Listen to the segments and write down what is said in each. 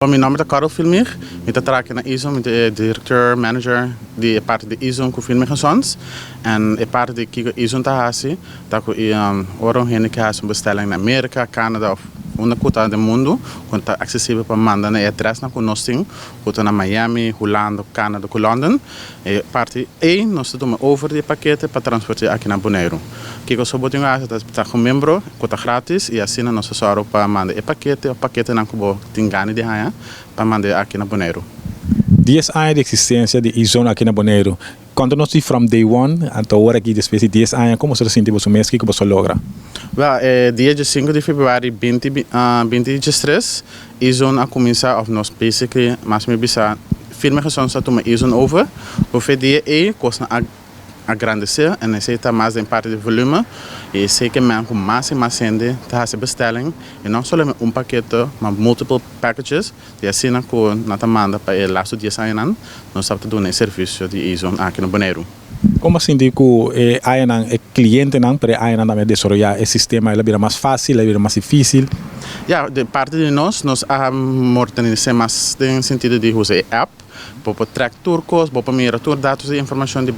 Meu nome é Carl Fliemich, eu trabalho na Ezone, direktor, manager de parte de Ezone com Fielmich Sons I, e parte de kiko Ezone tá com orang que faz bestelling na América, Canadá, onde kuta do mundo, quando está acessível para mandar na address na conosting, kuta na Miami, Holanda, Canadá, com London, e parte E nós temos over de paquete para transportar aqui na Bonaire. Kiko só botinho está com membro, kuta grátis e assim nós só para mandar o paquete não kubo tingani de haya para mandar aqui na Bonaire. 10 anos de existência de Ezone aqui na Bonaire. Quando nós estamos from day one até agora aqui depois de 10 anos, como você sente você mês que você logra? Dia 5 de Febrüari 2023, Ezone a começar a nós basically mas me bisa Fielmich Sons I toma Ezone over, o dia e costa agradecer e necessita mais em parte de volume e sei que mesmo com mais e mais gente tá se bestelling e não somente paquete, mas multiple packages e assim na co na demanda para o laço de anos nós estamos dando serviço de Ezone aqui no Bonaire. Como assim digo o cliente não para aí também desenvolver o sistema ele vira mais fácil, ele vira mais difícil? De parte de nós modernizamos mais no sentido de usar app para track turcos, para mirar todos dados e informação de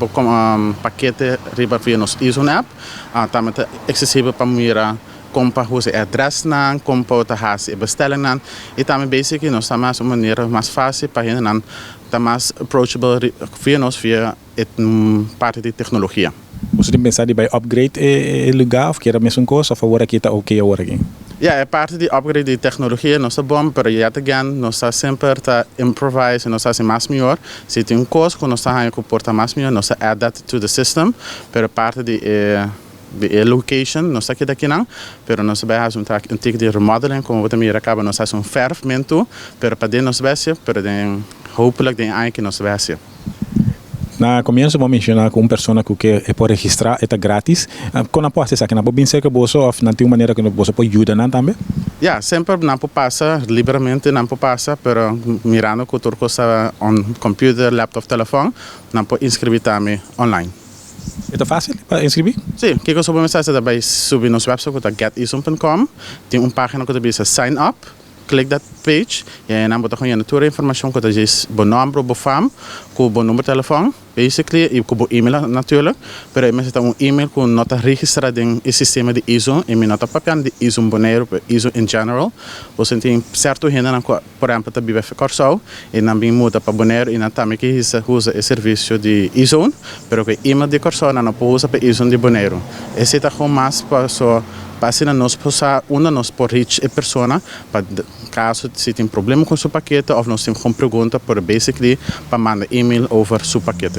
paquete riba via nos Ezone app, também é acessível para mirar como para usar address não, como para fazer bestelling e também basically nós estamos uma maneira mais fácil para ele não tá mais approachable via parte de tecnologia. Você tem pensado em upgrade o lugar ou que era a mesma coisa ou agora aqui está ok agora aqui? É parte de upgrade de tecnologia, nós é bom, mas yet again, nós está sempre a improvise, nós está mais melhor. Se tem coisa que nós está a portar mais melhor, nós add that to the system, mas parte de location, nós está aqui daqui não, mas nós vai fazer um tipo de remodeling, como você me acaba, nós faz fervimento, mas para dentro nós vai ser, mas hopelijk tem aí que nós vai ser. Na começo vou mencionar com uma pessoa que pode registrar é grátis. Quando a porta está aqui na bobinha que você não tem uma maneira que você pode ajudar não também? Sempre não passa livremente não passa, pero mirando que tudo está on computer, laptop, telefone, não pode inscrever também online. É fácil para inscrever? Sim, que eu soube mensagem da vai subir no website que é getezone.com, tem uma página que diz sign up. Click that page e dan moet je toda information que is bo number bo fam com bo número de telefone basically e com bo e-mail natuurlijk pero eu me um e-mail com nota registrada em sistema de Ezone e me nota papel de Ezone Bonaire Ezone in general você tem certo renda na por exemplo tá bibe Corso e não bem muda para Bonaire e não também que usa o serviço de Ezone pero que e-mail de Corso não pode usar para Ezone de Bonaire esse tá com mais para só para nós passar nós por reach a pessoa para caso se tem problema com seu paquete ou nós temos uma pergunta por basically para mandar e-mail over seu paquete.